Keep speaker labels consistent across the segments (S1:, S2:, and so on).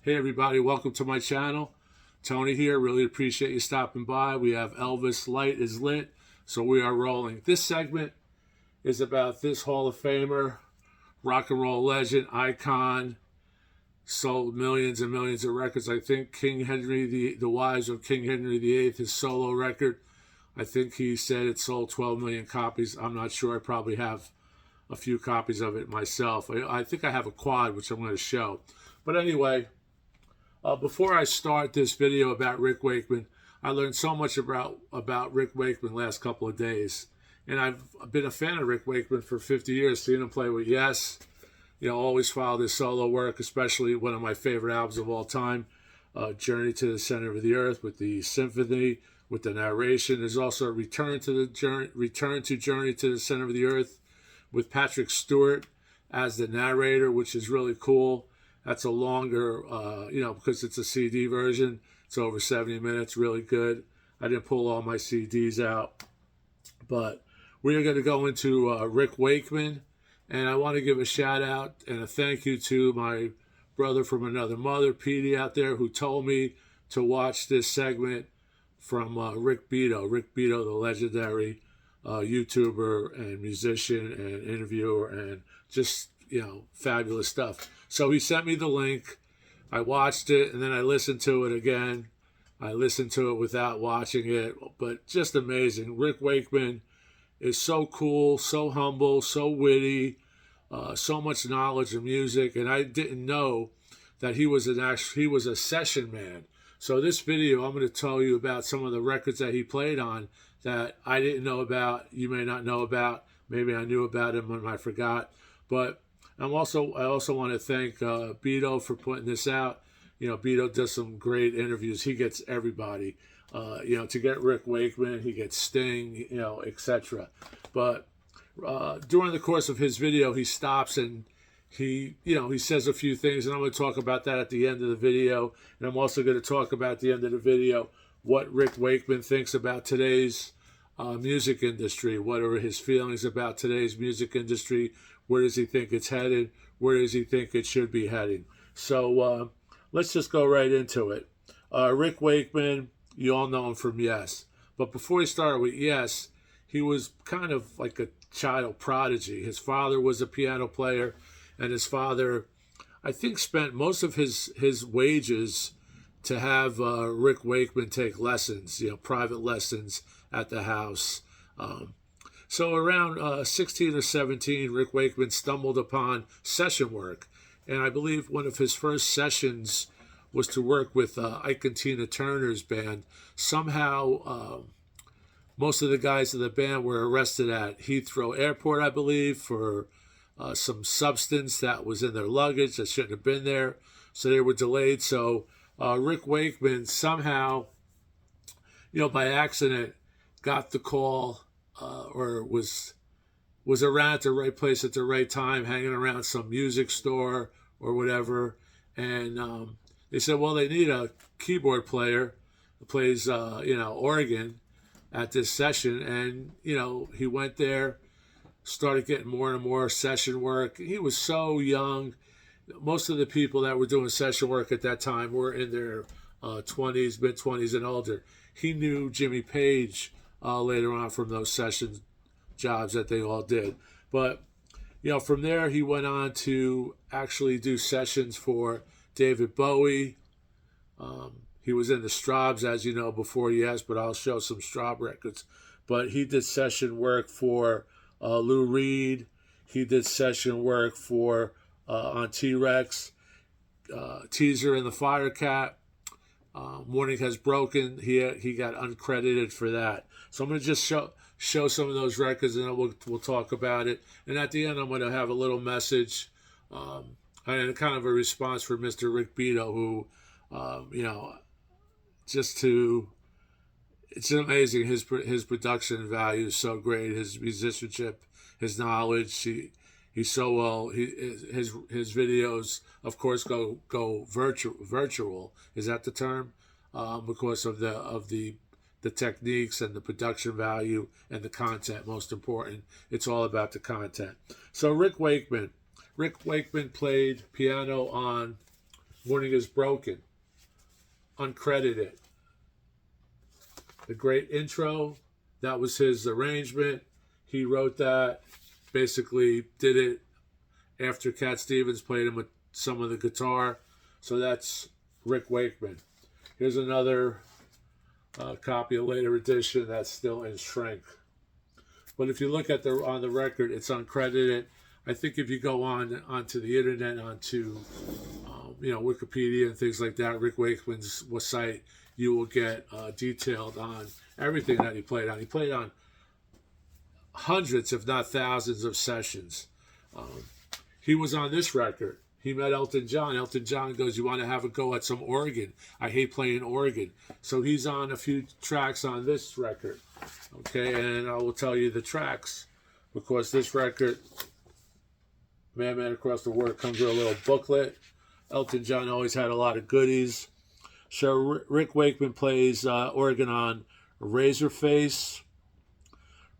S1: Hey everybody, welcome to my channel. Tony here, really appreciate you stopping by. We have Elvis Light is Lit, so we are rolling. This segment is about this Hall of Famer, rock and roll legend, icon, sold millions and millions of records. I think King Henry, the Wives of King Henry VIII, his solo record, I think he said it sold 12 million copies. I'm not sure, I probably have a few copies of it myself. I think I have a quad, which I'm going to show. But anyway, before I start this video about Rick Wakeman, I learned so much about Rick Wakeman last couple of days. And I've been a fan of Rick Wakeman for 50 years, seen him play with Yes. You know, always followed his solo work, especially one of my favorite albums of all time, Journey to the Center of the Earth, with the symphony, with the narration. There's also a Return to Journey to the Center of the Earth with Patrick Stewart as the narrator, which is really cool. That's a longer, because it's a CD version. It's over 70 minutes, really good. I didn't pull all my CDs out. But we are going to go into Rick Wakeman. And I want to give a shout out and a thank you to my brother from another mother, Petey, out there, who told me to watch this segment from Rick Beato. Rick Beato, the legendary YouTuber and musician and interviewer and just, fabulous stuff. So he sent me the link. I watched it, and then I listened to it again. I listened to it without watching it, but just amazing. Rick Wakeman is so cool, so humble, so witty, so much knowledge of music, and I didn't know that he was a session man. So this video, I'm going to tell you about some of the records that he played on that I didn't know about. You may not know about. Maybe I knew about him and I forgot. But I also want to thank Beato for putting this out. Beato does some great interviews. He gets everybody. To get Rick Wakeman, he gets Sting, etc. But during the course of his video, he stops and he says a few things, and I'm going to talk about that at the end of the video. And I'm also going to talk about at the end of the video what Rick Wakeman thinks about today's music industry. What are his feelings about today's music industry? Where does he think it's headed? Where does he think it should be heading? So let's just go right into it. Rick Wakeman, you all know him from Yes. But before he started with Yes, he was kind of like a child prodigy. His father was a piano player, and his father, I think, spent most of his wages to have Rick Wakeman take lessons, private lessons at the house. So around 16 or 17, Rick Wakeman stumbled upon session work. And I believe one of his first sessions was to work with Ike and Tina Turner's band. Somehow, most of the guys in the band were arrested at Heathrow Airport, I believe, for some substance that was in their luggage that shouldn't have been there. So they were delayed. So Rick Wakeman somehow, by accident, got the call or was around at the right place at the right time, hanging around some music store or whatever. And they said, well, they need a keyboard player who plays, organ at this session. And, he went there, started getting more and more session work. He was so young. Most of the people that were doing session work at that time were in their 20s, mid-20s and older. He knew Jimmy Page later on from those session jobs that they all did. But, from there he went on to actually do sessions for David Bowie. He was in the STRAWBS, as you know, before Yes, but I'll show some STRAWBS records. But he did session work for Lou Reed. He did session work for on T-Rex, Teaser and the Firecat. Morning Has Broken. He got uncredited for that. So I'm going to just show some of those records, and then we'll talk about it. And at the end, I'm going to have a little message and kind of a response for Mr. Rick Beato, who, it's amazing. His production value is so great. His musicianship, his knowledge. He's so well. His videos, of course, go virtual. Is that the term? Because of the techniques and the production value and the content. Most important, it's all about the content. So Rick Wakeman played piano on Morning is Broken, uncredited. The Great Intro, that was his arrangement. He wrote that, basically did it after Cat Stevens played him with some of the guitar. So that's Rick Wakeman. Here's another copy, a later edition that's still in shrink. But if you look at on the record, it's uncredited. I think if you go onto the internet, onto Wikipedia and things like that, Rick Wakeman's site, you will get detailed on everything that he played on. He played on hundreds, if not thousands, of sessions. He was on this record. He met Elton John. Elton John goes, "You want to have a go at some organ? I hate playing organ." So he's on a few tracks on this record. Okay, and I will tell you the tracks, because this record, Man Across the Water, comes with a little booklet. Elton John always had a lot of goodies. So Rick Wakeman plays organ on Razorface.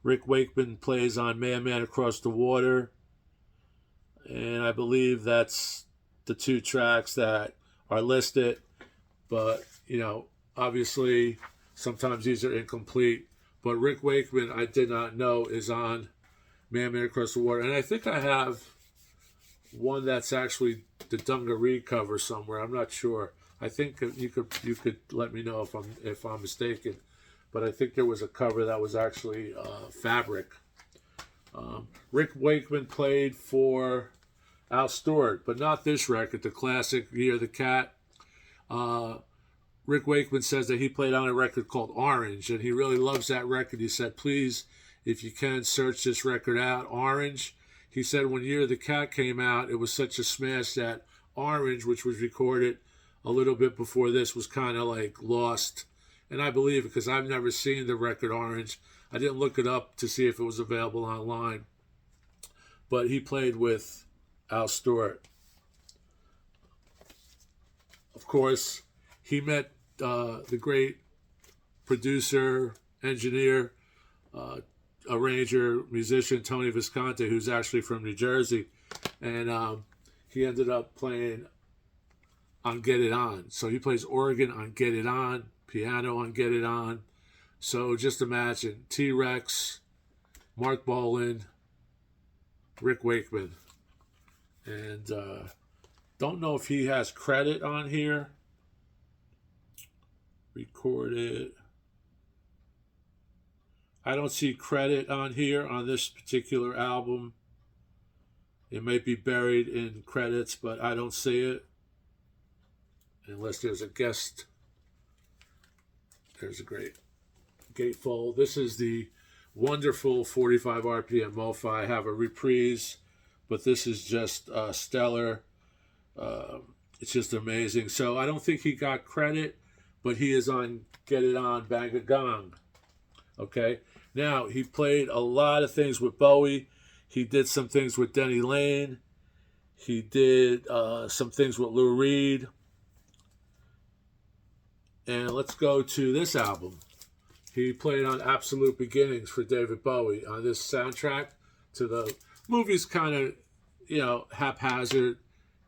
S1: Rick Wakeman plays on Man Across the Water. And I believe that's the two tracks that are listed. But, obviously, sometimes these are incomplete. But Rick Wakeman, I did not know, is on Man Across the Water. And I think I have one that's actually the Dungaree cover somewhere. I'm not sure. I think you could let me know if I'm mistaken. But I think there was a cover that was actually fabric. Rick Wakeman played for Al Stewart, but not this record, the classic Year of the Cat. Rick Wakeman says that he played on a record called Orange, and he really loves that record. He said, "Please, if you can, search this record out, Orange." He said when Year of the Cat came out, it was such a smash that Orange, which was recorded a little bit before this, was kind of like lost. And I believe it, because I've never seen the record Orange. I didn't look it up to see if it was available online. But he played with Al Stewart. Of course, he met the great producer, engineer, arranger, musician Tony Visconti, who's actually from New Jersey. And he ended up playing on Get It On. So he plays organ on Get It On, piano on Get It On. So just imagine T-Rex, Mark Bolan, Rick Wakeman. And don't know if he has credit on here. Recorded. I don't see credit on here on this particular album. It may be buried in credits, but I don't see it. Unless there's a guest. There's a great gatefold. This is the wonderful 45 RPM MoFi. I have a reprise, but this is just stellar. It's just amazing. So I don't think he got credit, but he is on Get It On, Bang a Gong. Okay? Now, he played a lot of things with Bowie. He did some things with Denny Lane. He did some things with Lou Reed. And let's go to this album. He played on Absolute Beginnings for David Bowie on this soundtrack to the movie's kind of, haphazard,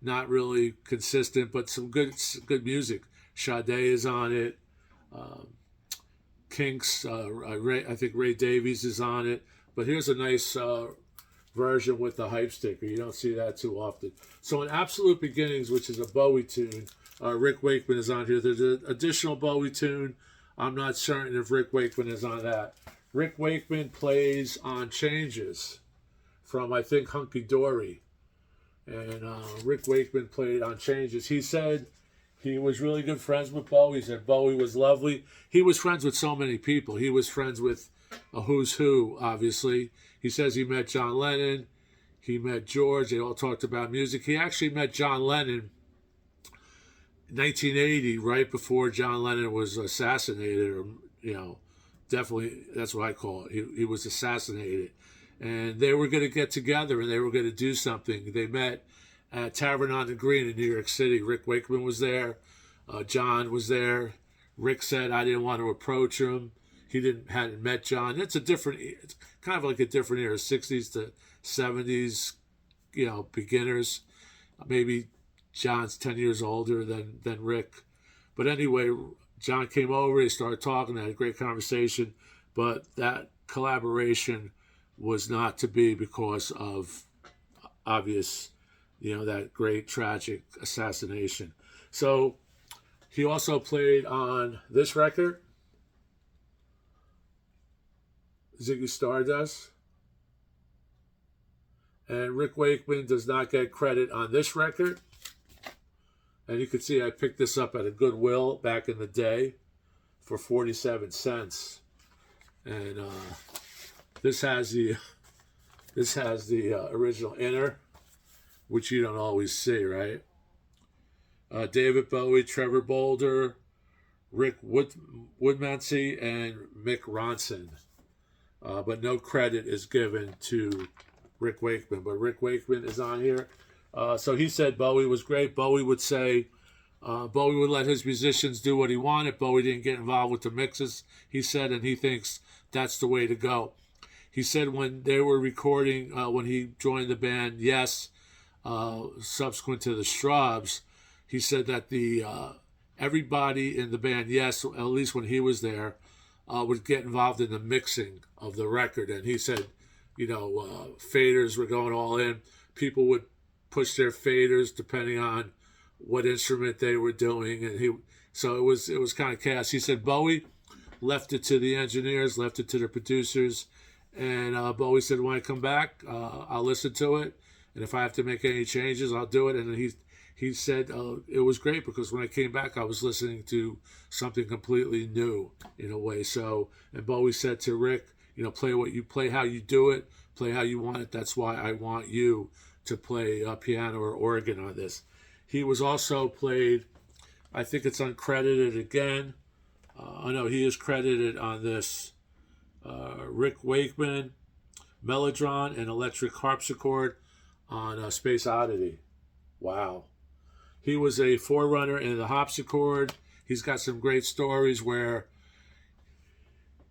S1: not really consistent, but some good music. Sade is on it. Kinks, I think Ray Davies is on it. But here's a nice version with the hype sticker. You don't see that too often. So in Absolute Beginnings, which is a Bowie tune, Rick Wakeman is on here. There's an additional Bowie tune. I'm not certain if Rick Wakeman is on that. Rick Wakeman plays on Changes from, I think, Hunky Dory. And Rick Wakeman played on Changes. He said he was really good friends with Bowie. He said Bowie was lovely. He was friends with so many people. He was friends with a who's who, obviously. He says he met John Lennon. He met George. They all talked about music. He actually met John Lennon in 1980, right before John Lennon was assassinated, or, definitely, that's what I call it. He was assassinated. And they were going to get together and they were going to do something. They met at Tavern on the Green in New York City. Rick Wakeman was there. John was there. Rick said, I didn't want to approach him. He hadn't met John. It's kind of like a different era, 60s to 70s, beginners. Maybe John's 10 years older than Rick. But anyway, John came over, they started talking, they had a great conversation, but that collaboration was not to be because of obvious, that great tragic assassination. So he also played on this record, Ziggy Stardust. And Rick Wakeman does not get credit on this record. And you can see I picked this up at a Goodwill back in the day for 47 cents. And this has the original inner, which you don't always see, right? David Bowie, Trevor Bolder, Rick Woodmansey, and Mick Ronson. But no credit is given to Rick Wakeman. But Rick Wakeman is on here. So he said Bowie was great. Bowie would say, Bowie would let his musicians do what he wanted. Bowie didn't get involved with the mixes, he said, and he thinks that's the way to go. He said when they were recording, when he joined the band, Yes, subsequent to the STRAWBS, he said that everybody in the band, Yes, at least when he was there, would get involved in the mixing of the record. And he said, faders were going all in. People would push their faders depending on what instrument they were doing, and so it was kind of chaos. He said Bowie left it to the engineers, left it to the producers, and Bowie said, when I come back, I'll listen to it, and if I have to make any changes, I'll do it. And he said it was great because when I came back, I was listening to something completely new in a way. So, and Bowie said to Rick, play how you do it, play how you want it. That's why I want you to play piano or organ on this. He was also played, I think it's uncredited again. No, he is credited on this. Rick Wakeman, Mellotron, and electric harpsichord on Space Oddity. Wow. He was a forerunner in the harpsichord. He's got some great stories where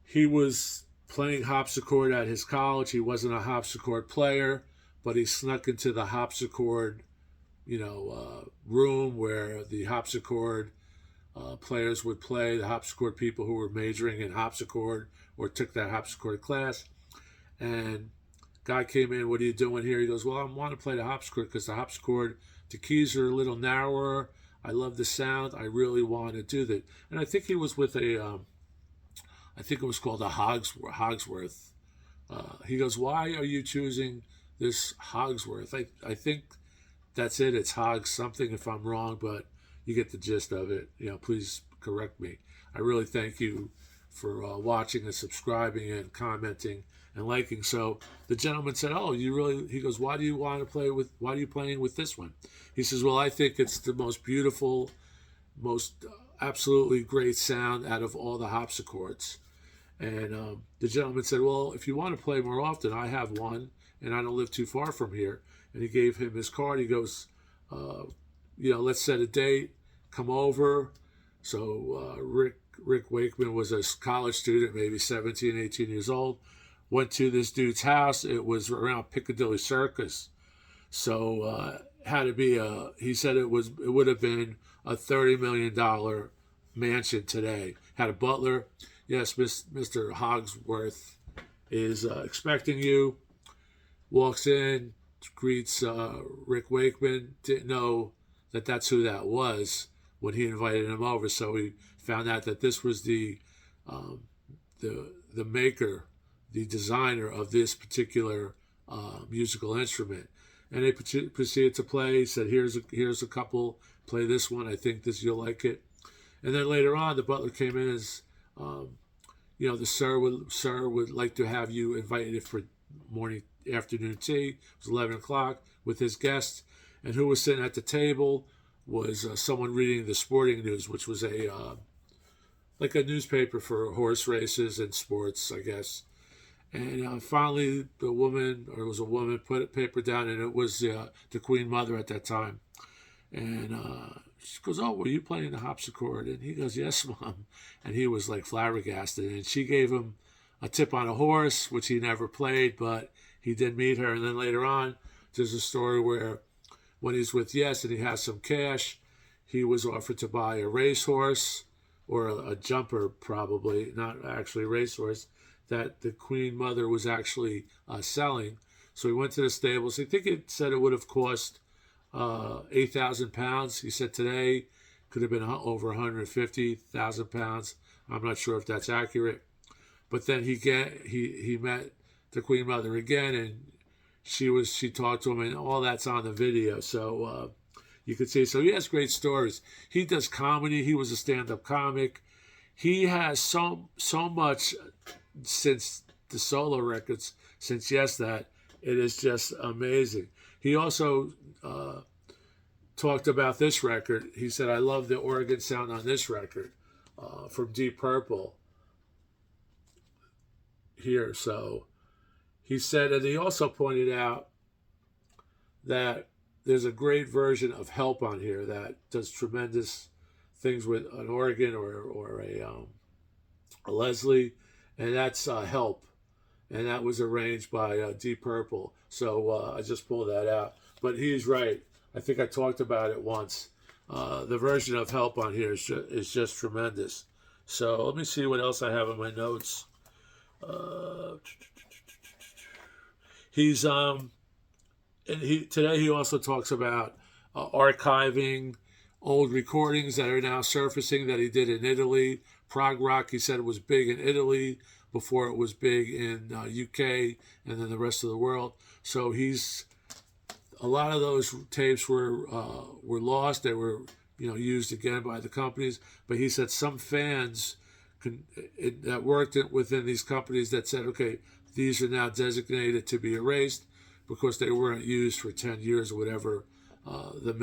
S1: he was playing harpsichord at his college. He wasn't a harpsichord player, but he snuck into the harpsichord, room where the harpsichord players would play, the harpsichord people who were majoring in harpsichord or took that harpsichord class. And guy came in, what are you doing here? He goes, well, I want to play the harpsichord because the harpsichord, the keys are a little narrower. I love the sound. I really want to do that. And I think he was with I think it was called a Hogsworth. He goes, why are you choosing this Hogsworth? I think that's it. It's Hogs something if I'm wrong, but you get the gist of it. Please correct me. I really thank you for watching and subscribing and commenting and liking. So the gentleman said, he goes, why are you playing with this one? He says, well, I think it's the most beautiful, most absolutely great sound out of all the harpsichords. And the gentleman said, well, if you want to play more often, I have one, and I don't live too far from here. And he gave him his card. He goes, let's set a date, come over. So Rick Wakeman was a college student, maybe 17, 18 years old, went to this dude's house. It was around Piccadilly Circus. So had to be he said it would have been a $30 million mansion today. Had a butler. Yes, Mr. Hogsworth is expecting you. Walks in, greets Rick Wakeman. Didn't know that that's who that was when he invited him over. So he found out that this was the maker, the designer of this particular musical instrument. And they proceeded to play. He said, here's a couple. Play this one. I think you'll like it. And then later on, the butler came in as, the sir would like to have you invited for afternoon tea. It was 11 o'clock with his guests. And who was sitting at the table was someone reading the Sporting News, which was like a newspaper for horse races and sports, I guess. And finally, it was a woman, put a paper down, and it was the Queen Mother at that time. And she goes, oh, were you playing the harpsichord? And he goes, yes, Mom. And he was like flabbergasted. And she gave him a tip on a horse, which he never played, but he did meet her. And then later on, there's a story where when he's with Yes and he has some cash, he was offered to buy a racehorse or a jumper, probably, not actually a racehorse, that the Queen Mother was actually selling. So he went to the stables. I think it said it would have cost 8,000 pounds. He said today could have been over 150,000 pounds. I'm not sure if that's accurate. But then he met the Queen Mother again, and she talked to him, and all that's on the video. So you could see. So he has great stories. He does comedy. He was a stand-up comic. He has so much since the solo records, since Yes That, it is just amazing. He also talked about this record. He said, I love the organ sound on this record from Deep Purple here. So he said, and he also pointed out that there's a great version of Help on here that does tremendous things with an organ or a Leslie, and that's Help. And that was arranged by Deep Purple. So I just pulled that out. But he's right. I think I talked about it once. The version of Help on here is just tremendous. So let me see what else I have in my notes. Today he also talks about archiving old recordings that are now surfacing that he did in Italy. Prog rock, he said, it was big in Italy before it was big in UK and then the rest of the world. So a lot of those tapes were lost. They were used again by the companies. But he said some fans that worked within these companies that said, okay, these are now designated to be erased because they weren't used for 10 years or whatever the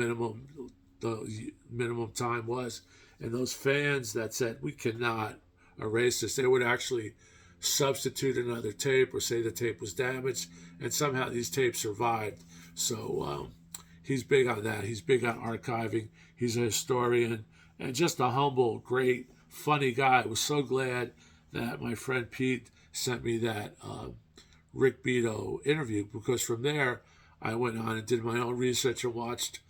S1: minimum time was. And those fans that said, we cannot erase this, they would actually substitute another tape or say the tape was damaged, and somehow these tapes survived. So he's big on that. He's big on archiving. He's a historian and just a humble, great, funny guy. I was so glad that my friend Pete sent me that Rick Beato interview, because from there I went on and did my own research and watched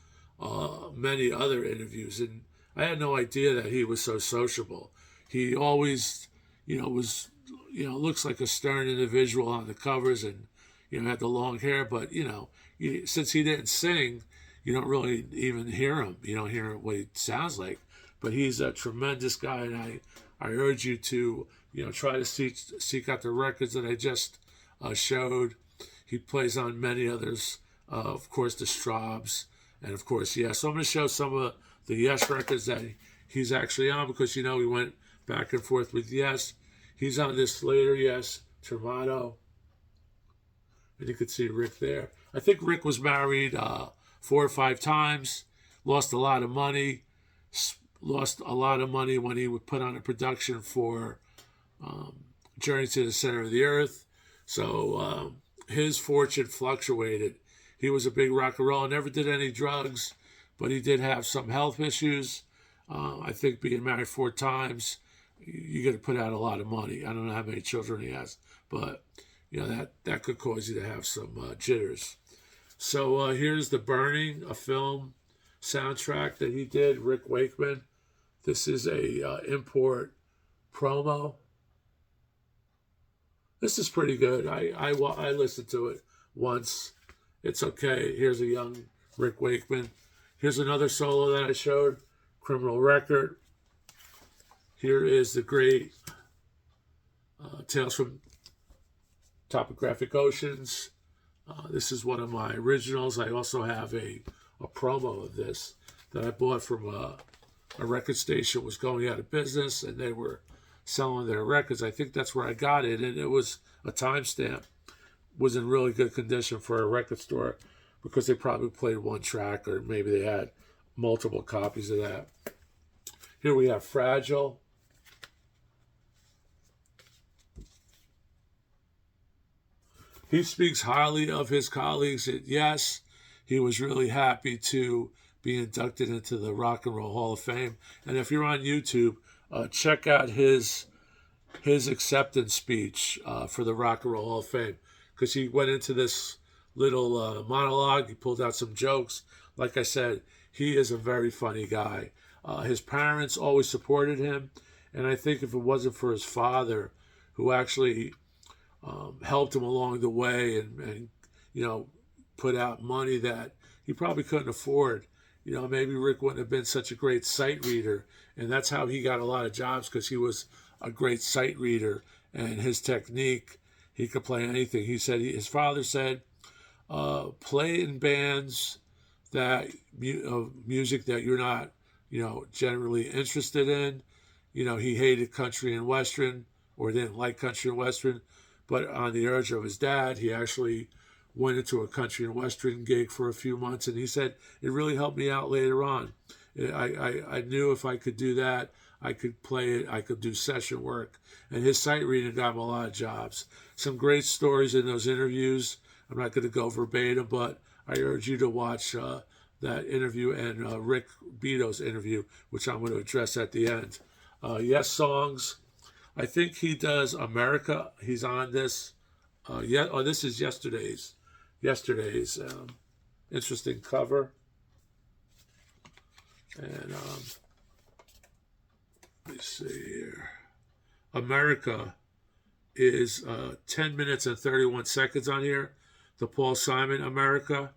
S1: many other interviews, and I had no idea that he was so sociable. He always, was, looks like a stern individual on the covers, and had the long hair, but since he didn't sing, you don't really even hear him. You don't hear what he sounds like. But he's a tremendous guy, and I urge you to try to seek out the records that I just showed. He plays on many others, of course the STRAWBS, and of course Yes. So I'm going to show some of the Yes records that he's actually on, because we went back and forth with Yes. He's on this later Yes, Tremato. And you can see Rick there. I think Rick was married 4 or 5 times, lost a lot of money when he would put on a production for Journey to the Center of the Earth. So his fortune fluctuated. He was a big rock and roller, never did any drugs, but he did have some health issues. I think being married 4 times, you got to put out a lot of money. I don't know how many children he has, but that could cause you to have some jitters. So here's The Burning, a film soundtrack that he did, Rick Wakeman. This is a import promo. This is pretty good. I listened to it once. It's okay. Here's a young Rick Wakeman. Here's another solo that I showed, Criminal Record. Here is the great Tales from Topographic Oceans. This is one of my originals. I also have a promo of this that I bought from a record station was going out of business, and they were selling their records. I think that's where I got it, and it was a timestamp. Was in really good condition for a record store, because they probably played one track, or maybe they had multiple copies of that. Here we have Fragile. He speaks highly of his colleagues at Yes. He was really happy to be inducted into the Rock and Roll Hall of Fame. And if you're on YouTube, check out his acceptance speech for the Rock and Roll Hall of Fame, because he went into this little monologue. He pulled out some jokes like I said, he is a very funny guy. His parents always supported him, and I think if it wasn't for his father, who actually helped him along the way and put out money that he probably couldn't afford, maybe Rick wouldn't have been such a great sight reader. And that's how he got a lot of jobs, because he was a great sight reader, and his technique, he could play anything. He said, his father said, play in bands that music that you're not generally interested in. He hated country and western, or didn't like country and western, but on the urge of his dad, he actually went into a country and western gig for a few months, and he said it really helped me out later on. I knew if I could do that, I could play it, I could do session work, and his sight reading got him a lot of jobs. Some great stories in those interviews. I'm not going to go verbatim, but I urge you to watch that interview and Rick BEATO'S interview, which I'm going to address at the end. Yes Songs. I think he does America. He's on this. This is yesterday's interesting cover. And let me see here. America is 10 minutes and 31 seconds on here. The Paul Simon America.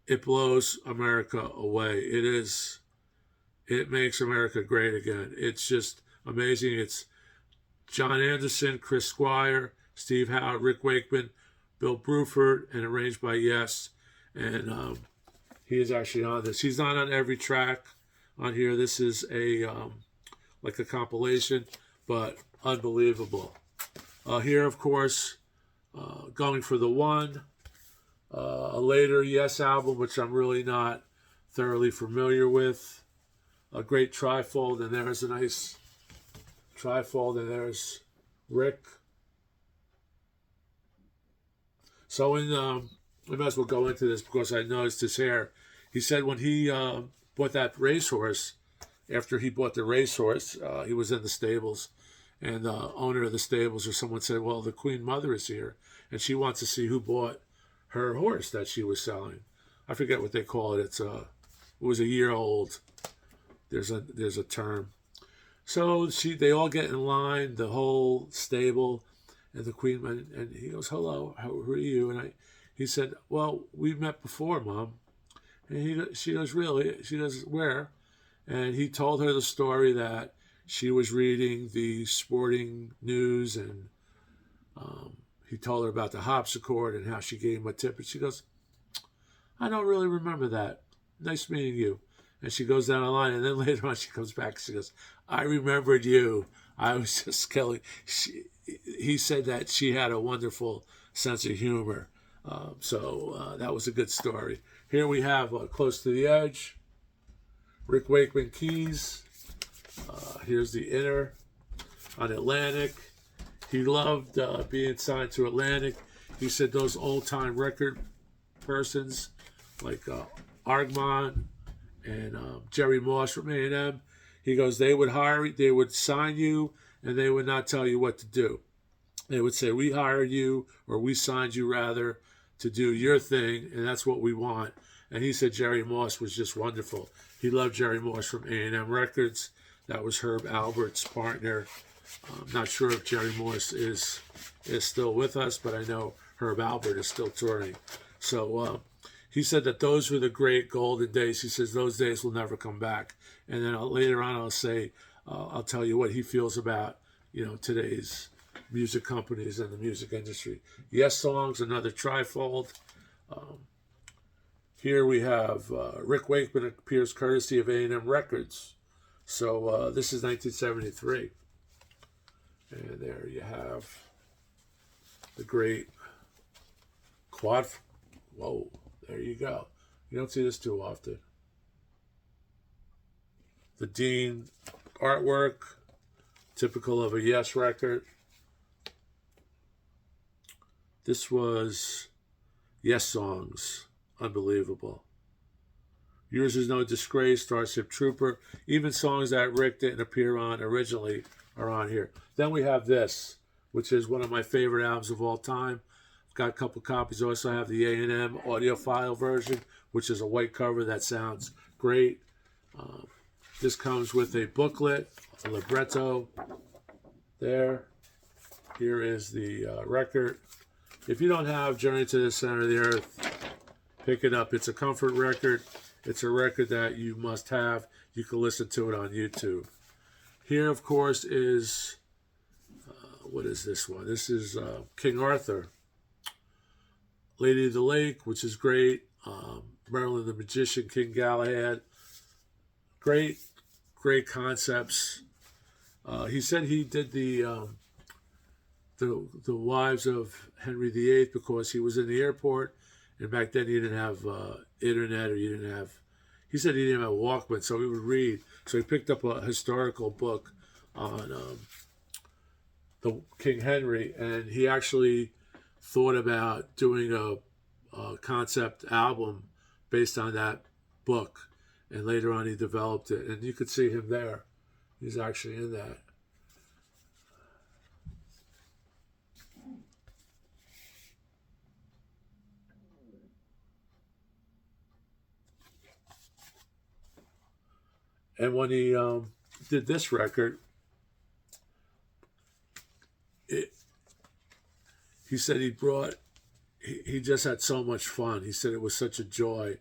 S1: It blows America away. It makes America great again. It's just amazing. It's John Anderson, Chris Squire, Steve Howe, Rick Wakeman, Bill Bruford, and arranged by Yes. And he is actually on this. He's not on every track on here. This is like a compilation, but unbelievable. Here, of course, Going for the One, a later Yes album, which I'm really not thoroughly familiar with. A great trifold, and there's a nice trifold, and there's Rick. So I might as well go into this because I noticed his hair. He said when he bought that racehorse, after he bought the racehorse, he was in the stables, and the owner of the stables or someone said, well, the Queen Mother is here, and she wants to see who bought her horse that she was selling. I forget what they call it. It was a year old. There's a term. So they all get in line, the whole stable, and the Queen, and he goes, hello, who are you? And he said, well, we've met before, Mom. And she goes, really? She goes, where? And he told her the story that she was reading the sporting news, and he told her about the harpsichord and how she gave him a tip. And she goes, I don't really remember that. Nice meeting you. And she goes down the line, and then later on she comes back and she goes, I remembered you. I was just killing. He said that she had a wonderful sense of humor. So that was a good story. Here we have Close to the Edge, Rick Wakeman keys. Here's the inner on Atlantic. He loved being signed to Atlantic. He said those old-time record persons like Argman and Jerry Moss from A&M, he goes, they would sign you, and they would not tell you what to do. They would say, we hired you, or we signed you rather, to do your thing, and that's what we want. And he said Jerry Moss was just wonderful. He loved Jerry Moss from A&M Records. That was Herb Albert's partner. I'm not sure if Jerry Moss is still with us, but I know Herb Albert is still touring. So he said that those were the great golden days. He says those days will never come back. And then later on I'll tell you what he feels about today's music companies and the music industry. Yes Songs, another trifold. Here we have Rick Wakeman appears courtesy of A&M Records. So this is 1973. And there you have the great quad. Whoa, there you go. You don't see this too often. The Dean artwork, typical of a Yes record. This was Yes Songs. Unbelievable. Yours Is No Disgrace, Starship Trooper. Even songs that Rick didn't appear on originally are on here. Then we have this, which is one of my favorite albums of all time. I've got a couple copies. I also have the A&M audiophile version, which is a white cover that sounds great. This comes with a booklet, a libretto there. Here is the record. If you don't have Journey to the Center of the Earth, pick it up. It's a comfort record. It's a record that you must have. You can listen to it on YouTube. Here, of course, is, what is this one? This is King Arthur. Lady of the Lake, which is great. Merlin the Magician, King Galahad. Great concepts. He said he did the wives of Henry VIII because he was in the airport, and back then you didn't have internet, or you didn't have. He said he didn't have a Walkman, so he would read. So he picked up a historical book on the King Henry, and he actually thought about doing a concept album based on that book. And later on, he developed it. And you could see him there. He's actually in that. And when he did this record, he said he just had so much fun. He said it was such a joy.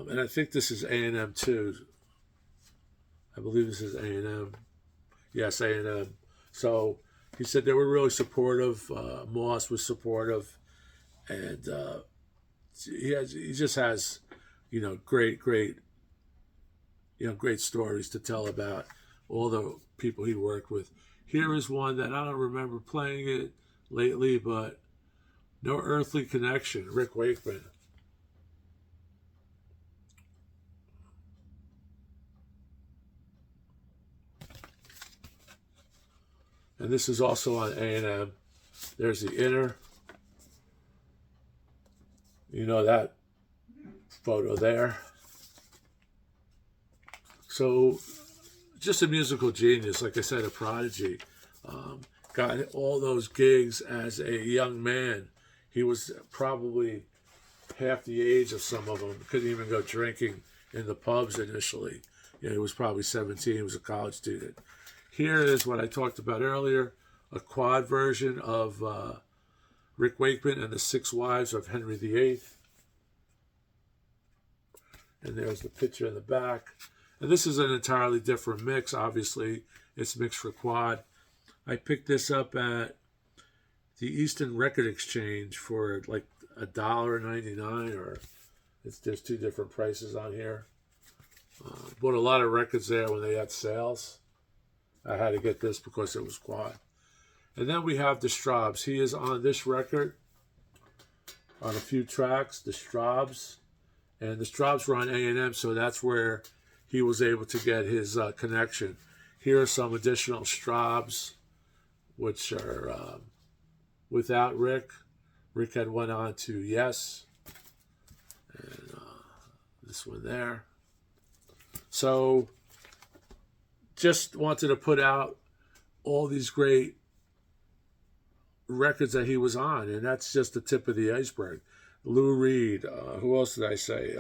S1: And I think this is A&M too. I believe this is A&M. Yes, A&M. So he said they were really supportive. Moss was supportive. And he just has, great stories to tell about all the people he worked with. Here is one that I don't remember playing it lately, but No Earthly Connection, Rick Wakeman. And this is also on A&M. There's the inner. You know that photo there. So, just a musical genius, like I said, a prodigy. Got all those gigs as a young man. He was probably half the age of some of them. Couldn't even go drinking in the pubs initially. He was probably 17. He was a college student. Here is what I talked about earlier, a quad version of Rick Wakeman and the Six Wives of Henry VIII. And there's the picture in the back. And this is an entirely different mix. Obviously, it's mixed for quad. I picked this up at the Easton Record Exchange for like $1.99, or there's two different prices on here. Bought a lot of records there when they had sales. I had to get this because it was quad. And then we have the STRAWBS. He is on this record on a few tracks, the STRAWBS. And the STRAWBS were on A&M, so that's where he was able to get his connection. Here are some additional STRAWBS, which are without Rick. Rick had went on to Yes. And this one there. So just wanted to put out all these great records that he was on, and that's just the tip of the iceberg. Lou Reed, who else did I say?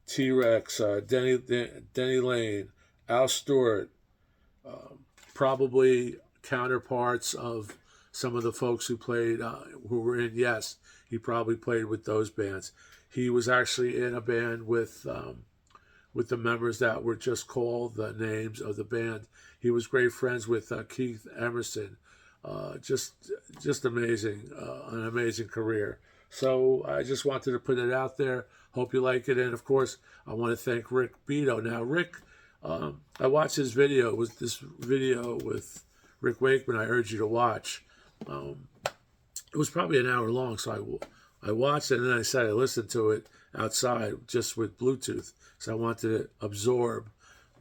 S1: T-Rex, Denny Lane, Al Stewart, probably counterparts of some of the folks who played, who were in Yes. He probably played with those bands. He was actually in a band with the members that were just called the names of the band. He was great friends with Keith Emerson. Just amazing, an amazing career. So I just wanted to put it out there. Hope you like it. And of course, I want to thank Rick Beato. Now, Rick, I watched his video. It was this video with Rick Wakeman I urge you to watch. It was probably an hour long, so I watched it, and then I said I listened to it outside just with Bluetooth. So I wanted to absorb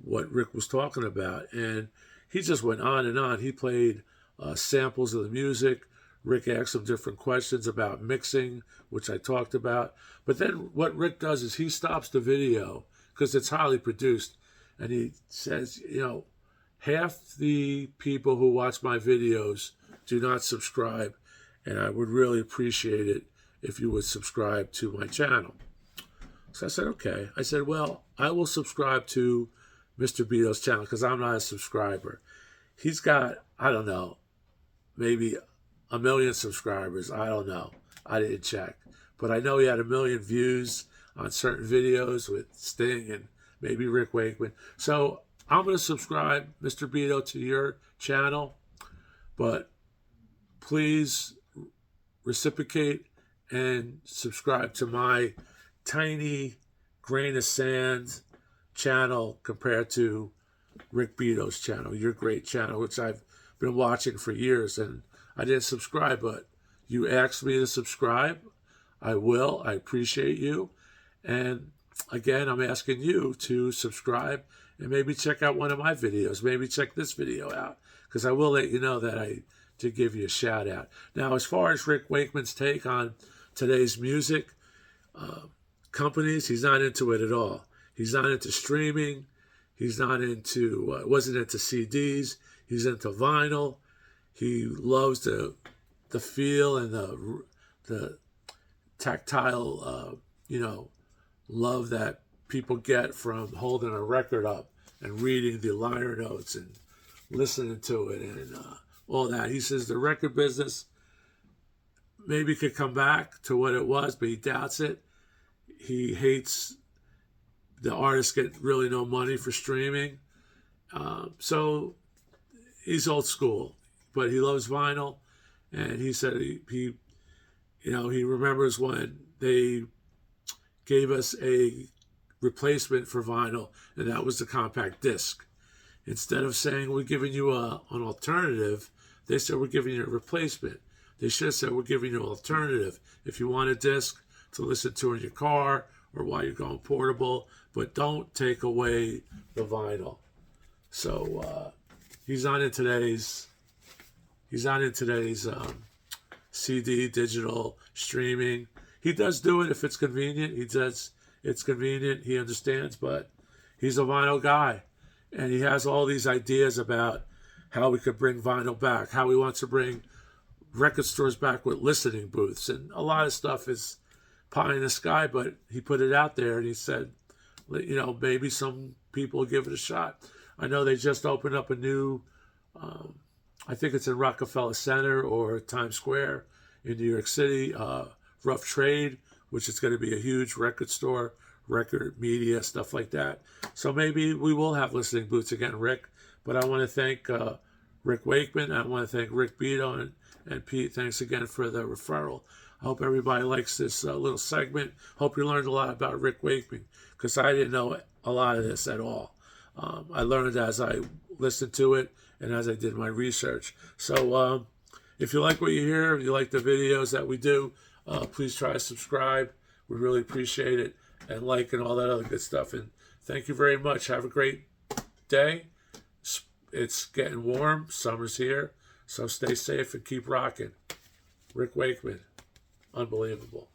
S1: what Rick was talking about. And he just went on and on. He played samples of the music. Rick asked him different questions about mixing, which I talked about. But then what Rick does is he stops the video because it's highly produced. And he says, half the people who watch my videos do not subscribe. And I would really appreciate it if you would subscribe to my channel. So I said, okay. I said, well, I will subscribe to Mr. BEATO'S channel because I'm not a subscriber. He's got, I don't know, maybe 1 million subscribers. I don't know. I didn't check. But I know he had 1 million views on certain videos with Sting and maybe Rick Wakeman. So I'm going to subscribe, Mr. Beato, to your channel. But please reciprocate and subscribe to my tiny grain of sand channel compared to Rick Beato's channel, your great channel, which I've been watching for years. And I didn't subscribe, but you asked me to subscribe. I will. I appreciate you. And again, I'm asking you to subscribe and maybe check out one of my videos. Maybe check this video out because I will let you know that I did give you a shout out. Now, as far as Rick Wakeman's take on today's music companies, he's not into it at all. He's not into streaming. He's not into, wasn't into CDs. He's into vinyl. He loves the feel and the tactile, love that people get from holding a record up and reading the liner notes and listening to it and all that. He says the record business maybe could come back to what it was, but he doubts it. He hates the artists get really no money for streaming. So he's old school, but he loves vinyl. And he said he remembers when they gave us a replacement for vinyl, and that was the compact disc. Instead of saying we're giving you an alternative, they said we're giving you a replacement. They should have said we're giving you an alternative. If you want a disc to listen to in your car or while you're going portable, but don't take away the vinyl. So he's not in today's CD, digital, streaming. He does do it if it's convenient. It's convenient. He understands, but he's a vinyl guy. And he has all these ideas about how we could bring vinyl back, how he wants to bring record stores back with listening booths. And a lot of stuff is pie in the sky, but he put it out there and he said, maybe some people will give it a shot. I know they just opened up a new, I think it's in Rockefeller Center or Times Square in New York City, Rough Trade, which is going to be a huge record store, record media, stuff like that. So maybe we will have listening booths again, Rick. But I want to thank Rick Wakeman. I want to thank Rick Beato and Pete. Thanks again for the referral. I hope everybody likes this little segment. Hope you learned a lot about Rick Wakeman because I didn't know a lot of this at all. I learned as I listened to it and as I did my research. So if you like what you hear, if you like the videos that we do, please try to subscribe. We really appreciate it. And like and all that other good stuff. And thank you very much. Have a great day. It's getting warm. Summer's here. So stay safe and keep rocking. Rick Wakeman. Unbelievable.